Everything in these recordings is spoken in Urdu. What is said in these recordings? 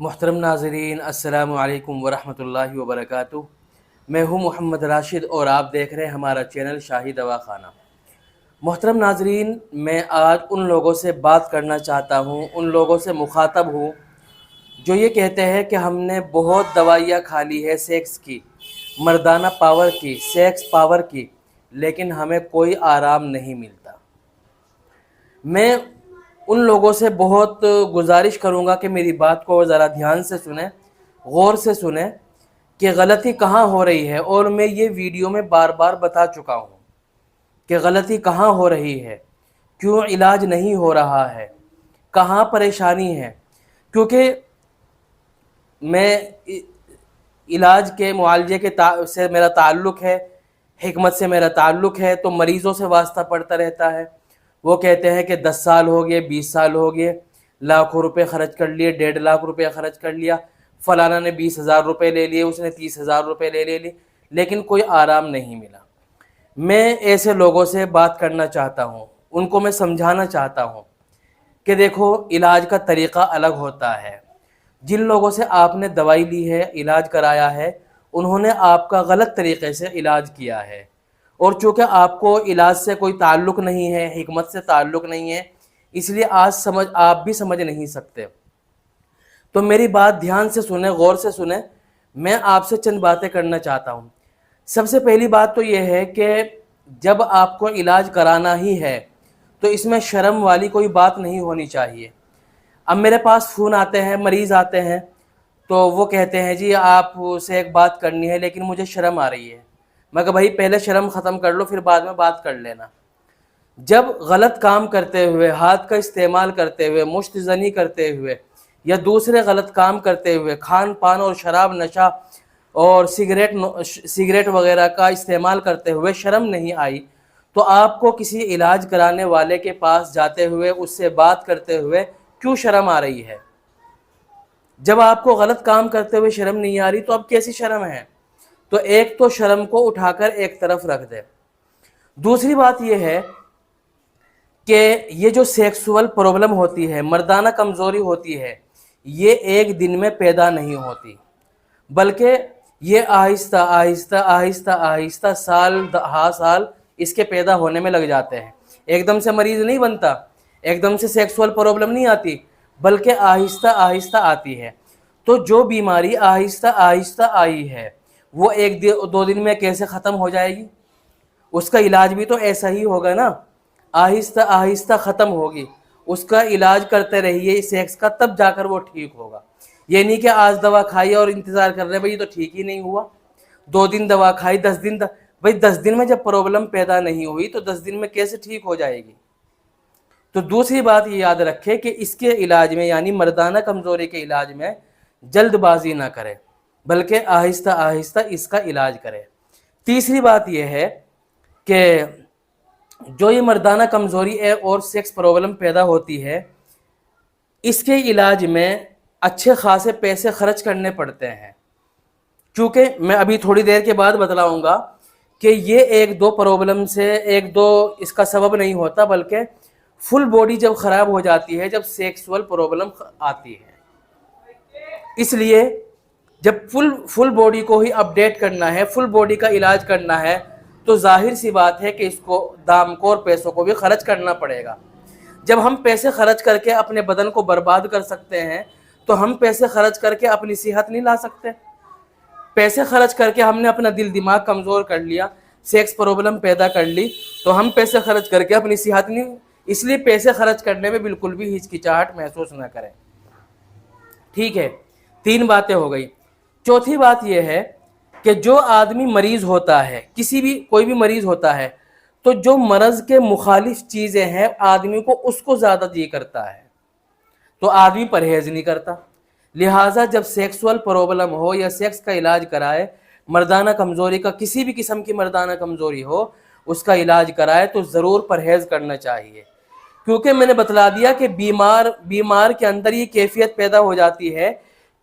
محترم ناظرین، السلام علیکم ورحمۃ اللہ وبرکاتہ۔ میں ہوں محمد راشد اور آپ دیکھ رہے ہیں ہمارا چینل شاہی دوا خانہ۔ محترم ناظرین، میں آج ان لوگوں سے بات کرنا چاہتا ہوں، ان لوگوں سے مخاطب ہوں جو یہ کہتے ہیں کہ ہم نے بہت دوائیاں کھا لی ہے سیکس کی، مردانہ پاور کی، سیکس پاور کی، لیکن ہمیں کوئی آرام نہیں ملتا۔ میں ان لوگوں سے بہت گزارش کروں گا کہ میری بات کو ذرا دھیان سے سنیں، غور سے سنیں کہ غلطی کہاں ہو رہی ہے، اور میں یہ ویڈیو میں بار بار بتا چکا ہوں کہ غلطی کہاں ہو رہی ہے، کیوں علاج نہیں ہو رہا ہے، کہاں پریشانی ہے۔ کیونکہ میں علاج کے معالجے کے سے میرا تعلق ہے، حکمت سے میرا تعلق ہے، تو مریضوں سے واسطہ پڑتا رہتا ہے۔ وہ کہتے ہیں کہ 10 سال ہو گئے، 20 سال ہو گئے، لاکھوں روپے خرچ کر لیے، 1.5 لاکھ روپے خرچ کر لیا، فلانا نے 20,000 روپے لے لیے، اس نے 30,000 روپے لے لیے، لیکن کوئی آرام نہیں ملا۔ میں ایسے لوگوں سے بات کرنا چاہتا ہوں، ان کو میں سمجھانا چاہتا ہوں کہ دیکھو، علاج کا طریقہ الگ ہوتا ہے۔ جن لوگوں سے آپ نے دوائی لی ہے، علاج کرایا ہے، انہوں نے آپ کا غلط طریقے سے علاج کیا ہے، اور چونکہ آپ کو علاج سے کوئی تعلق نہیں ہے، حکمت سے تعلق نہیں ہے، اس لیے آپ بھی سمجھ نہیں سکتے۔ تو میری بات دھیان سے سنیں، غور سے سنیں۔ میں آپ سے چند باتیں کرنا چاہتا ہوں۔ سب سے پہلی بات تو یہ ہے کہ جب آپ کو علاج کرانا ہی ہے تو اس میں شرم والی کوئی بات نہیں ہونی چاہیے۔ اب میرے پاس فون آتے ہیں، مریض آتے ہیں، تو وہ کہتے ہیں جی آپ سے ایک بات کرنی ہے لیکن مجھے شرم آ رہی ہے۔ میں کہا بھائی پہلے شرم ختم کر لو، پھر بعد میں بات کر لینا۔ جب غلط کام کرتے ہوئے، ہاتھ کا استعمال کرتے ہوئے، مشت زنی کرتے ہوئے، یا دوسرے غلط کام کرتے ہوئے، کھان پان اور شراب نشہ اور سگریٹ وغیرہ کا استعمال کرتے ہوئے شرم نہیں آئی، تو آپ کو کسی علاج کرانے والے کے پاس جاتے ہوئے، اس سے بات کرتے ہوئے کیوں شرم آ رہی ہے؟ جب آپ کو غلط کام کرتے ہوئے شرم نہیں آ رہی تو اب کیسی شرم ہے؟ تو ایک تو شرم کو اٹھا کر ایک طرف رکھ دے۔ دوسری بات یہ ہے کہ یہ جو سیکسول پرابلم ہوتی ہے، مردانہ کمزوری ہوتی ہے، یہ ایک دن میں پیدا نہیں ہوتی، بلکہ یہ آہستہ آہستہ آہستہ آہستہ سال ہا سال اس کے پیدا ہونے میں لگ جاتے ہیں۔ ایک دم سے مریض نہیں بنتا، ایک دم سے سیکسول پرابلم نہیں آتی، بلکہ آہستہ آہستہ آتی ہے۔ تو جو بیماری آہستہ آہستہ آئی ہے وہ ایک دو دن میں کیسے ختم ہو جائے گی؟ اس کا علاج بھی تو ایسا ہی ہوگا نا، آہستہ آہستہ ختم ہوگی۔ اس کا علاج کرتے رہیے سیکس کا، تب جا کر وہ ٹھیک ہوگا۔ یہ نہیں کہ آج دوا کھائی اور انتظار کر رہے بھائی یہ تو ٹھیک ہی نہیں ہوا، 2 دن دوا کھائی، 10 دن بھائی 10 دن میں جب پرابلم پیدا نہیں ہوئی تو 10 دن میں کیسے ٹھیک ہو جائے گی؟ تو دوسری بات یہ یاد رکھے کہ اس کے علاج میں، یعنی مردانہ کمزوری کے علاج میں جلد بازی نہ کرے، بلکہ آہستہ آہستہ اس کا علاج کرے۔ تیسری بات یہ ہے کہ جو یہ مردانہ کمزوری ہے اور سیکس پرابلم پیدا ہوتی ہے، اس کے علاج میں اچھے خاصے پیسے خرچ کرنے پڑتے ہیں، کیونکہ میں ابھی تھوڑی دیر کے بعد بتلاؤں گا کہ یہ ایک دو پرابلم سے، ایک دو اس کا سبب نہیں ہوتا، بلکہ فل باڈی جب خراب ہو جاتی ہے، جب سیکسول پرابلم آتی ہے۔ اس لیے جب فل باڈی کو ہی اپڈیٹ کرنا ہے، فل باڈی کا علاج کرنا ہے، تو ظاہر سی بات ہے کہ اس کو دام کو اور پیسوں کو بھی خرچ کرنا پڑے گا۔ جب ہم پیسے خرچ کر کے اپنے بدن کو برباد کر سکتے ہیں تو ہم پیسے خرچ کر کے اپنی صحت نہیں لا سکتے؟ پیسے خرچ کر کے ہم نے اپنا دل دماغ کمزور کر لیا، سیکس پرابلم پیدا کر لی، تو ہم پیسے خرچ کر کے اپنی صحت نہیں۔ اس لیے پیسے خرچ کرنے میں بالکل بھی ہچکچاہٹ محسوس نہ کریں، ٹھیک ہے؟ 3 باتیں ہو گئی۔ چوتھی بات یہ ہے کہ جو آدمی مریض ہوتا ہے، کوئی بھی مریض ہوتا ہے، تو جو مرض کے مخالف چیزیں ہیں آدمی کو اس کو زیادہ جی کرتا ہے، تو آدمی پرہیز نہیں کرتا۔ لہٰذا جب سیکسول پرابلم ہو یا سیکس کا علاج کرائے، مردانہ کمزوری کا کسی بھی قسم کی مردانہ کمزوری ہو، اس کا علاج کرائے تو ضرور پرہیز کرنا چاہیے، کیونکہ میں نے بتلا دیا کہ بیمار کے اندر یہ کیفیت پیدا ہو جاتی ہے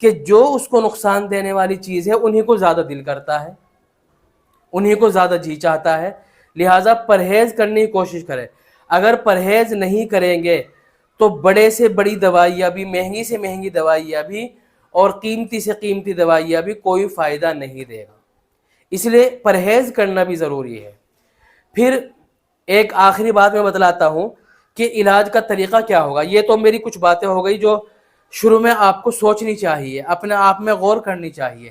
کہ جو اس کو نقصان دینے والی چیز ہے انہی کو زیادہ دل کرتا ہے، انہی کو زیادہ جی چاہتا ہے۔ لہٰذا پرہیز کرنے کی کوشش کریں۔ اگر پرہیز نہیں کریں گے تو بڑے سے بڑی دوائیاں بھی، مہنگی سے مہنگی دوائیاں بھی اور قیمتی سے قیمتی دوائیاں بھی کوئی فائدہ نہیں دے گا، اس لیے پرہیز کرنا بھی ضروری ہے۔ پھر ایک آخری بات میں بتلاتا ہوں کہ علاج کا طریقہ کیا ہوگا۔ یہ تو میری کچھ باتیں ہو گئی جو شروع میں آپ کو سوچنی چاہیے، اپنے آپ میں غور کرنی چاہیے،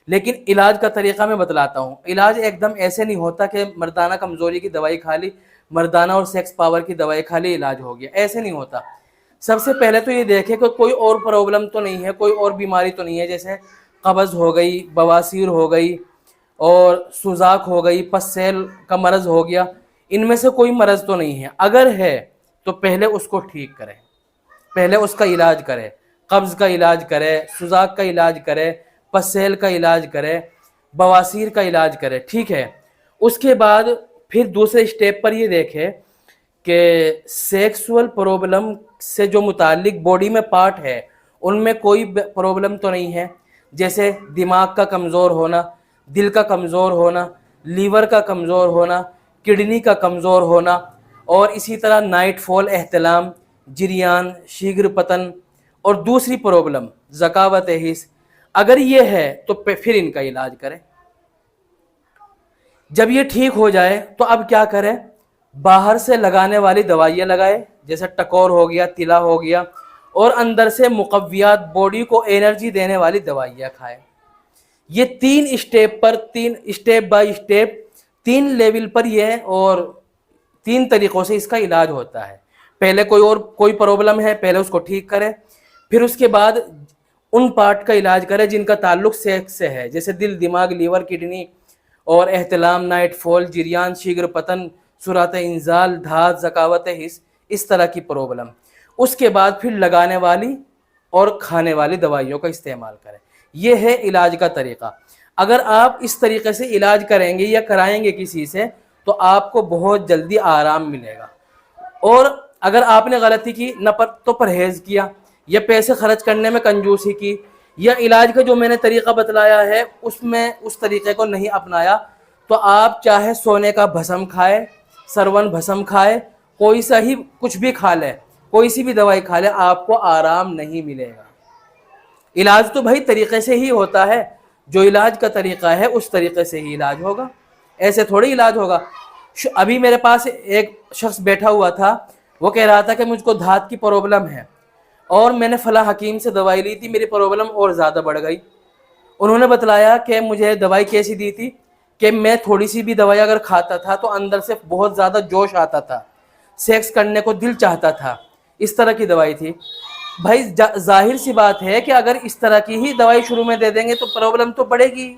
لیکن علاج کا طریقہ میں بتلاتا ہوں۔ علاج ایک دم ایسے نہیں ہوتا کہ مردانہ کمزوری کی دوائی کھا لی، مردانہ اور سیکس پاور کی دوائی کھا لی علاج ہو گیا، ایسے نہیں ہوتا۔ سب سے پہلے تو یہ دیکھیں کہ کوئی اور پرابلم تو نہیں ہے، کوئی اور بیماری تو نہیں ہے، جیسے قبض ہو گئی، بواسیر ہو گئی اور سوزاک ہو گئی، پسیل کا مرض ہو گیا، ان میں سے کوئی مرض تو نہیں ہے۔ اگر ہے تو پہلے اس کو ٹھیک کریں، پہلے اس کا علاج کرے، قبض کا علاج کرے، سوزاک کا علاج کرے، پسیل کا علاج کرے، بواسیر کا علاج کرے، ٹھیک ہے۔ اس کے بعد پھر دوسرے اسٹیپ پر یہ دیکھے کہ سیکسول پرابلم سے جو متعلق باڈی میں پارٹ ہے ان میں کوئی پرابلم تو نہیں ہے، جیسے دماغ کا کمزور ہونا، دل کا کمزور ہونا، لیور کا کمزور ہونا، کڈنی کا کمزور ہونا، اور اسی طرح نائٹ فال، احتلام، جریان، شیگر پتن، اور دوسری پرابلم ذکاوت حس، اگر یہ ہے تو پھر ان کا علاج کریں۔ جب یہ ٹھیک ہو جائے تو اب کیا کریں؟ باہر سے لگانے والی دوائیاں لگائے، جیسے ٹکور ہو گیا، تلا ہو گیا، اور اندر سے مقویات، باڈی کو انرجی دینے والی دوائیاں کھائے۔ یہ تین اسٹیپ پر، تین اسٹیپ بائی اسٹیپ، تین لیول پر یہ اور تین طریقوں سے اس کا علاج ہوتا ہے۔ پہلے کوئی پرابلم ہے، پہلے اس کو ٹھیک کرے، پھر اس کے بعد ان پارٹ کا علاج کرے جن کا تعلق سیکس سے ہے، جیسے دل، دماغ، لیور، کڈنی اور احتلام، نائٹ فال، جریان، شیگر پتن، سرعت انزال، دھات، ذکاوت حس، اس طرح کی پرابلم۔ اس کے بعد پھر لگانے والی اور کھانے والی دوائیوں کا استعمال کریں۔ یہ ہے علاج کا طریقہ۔ اگر آپ اس طریقے سے علاج کریں گے یا کرائیں گے کسی سے تو آپ کو بہت جلدی آرام ملے گا۔ اور اگر آپ نے غلطی کی، نہ تو پرہیز کیا، یا پیسے خرچ کرنے میں کنجوسی کی، یا علاج کا جو میں نے طریقہ بتلایا ہے اس میں اس طریقے کو نہیں اپنایا، تو آپ چاہے سونے کا بھسم کھائے، سرون بھسم کھائے، کوئی سا ہی کچھ بھی کھا لے، کوئی سی بھی دوائی کھا لے، آپ کو آرام نہیں ملے گا۔ علاج تو بھائی طریقے سے ہی ہوتا ہے، جو علاج کا طریقہ ہے اس طریقے سے ہی علاج ہوگا، ایسے تھوڑی علاج ہوگا۔ ابھی میرے پاس ایک شخص بیٹھا ہوا تھا، وہ کہہ رہا تھا کہ مجھ کو دھات کی پرابلم ہے اور میں نے فلاں حکیم سے دوائی لی تھی، میری پرابلم اور زیادہ بڑھ گئی۔ انہوں نے بتلایا کہ مجھے دوائی کیسی دی تھی کہ میں تھوڑی سی بھی دوائی اگر کھاتا تھا تو اندر سے بہت زیادہ جوش آتا تھا، سیکس کرنے کو دل چاہتا تھا، اس طرح کی دوائی تھی۔ بھائی ظاہر سی بات ہے کہ اگر اس طرح کی ہی دوائی شروع میں دے دیں گے تو پرابلم تو بڑھے گی۔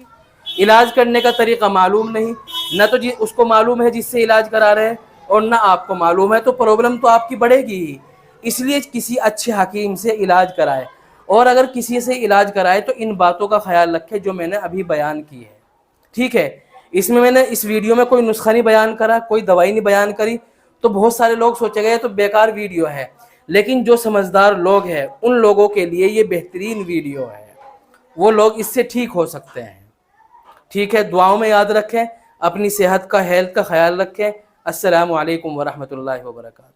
علاج کرنے کا طریقہ معلوم نہیں، نہ تو اس کو معلوم ہے جس سے علاج کرا رہے ہیں، اور نہ آپ کو معلوم ہے، تو پرابلم تو آپ کی بڑھے گی ہی۔ اس لیے کسی اچھے حکیم سے علاج کرائے، اور اگر کسی سے علاج کرائے تو ان باتوں کا خیال رکھے جو میں نے ابھی بیان کی ہے، ٹھیک ہے۔ میں نے اس ویڈیو میں کوئی نسخہ نہیں بیان کرا، کوئی دوائی نہیں بیان کری، تو بہت سارے لوگ سوچے گئے تو بیکار ویڈیو ہے، لیکن جو سمجھدار لوگ ہیں ان لوگوں کے لیے یہ بہترین ویڈیو ہے، وہ لوگ اس سے ٹھیک ہو سکتے ہیں، ٹھیک ہے۔ دعاؤں میں یاد رکھیں، اپنی صحت کا، ہیلتھ کا خیال رکھیں۔ السلام علیکم ورحمۃ اللہ وبرکاتہ۔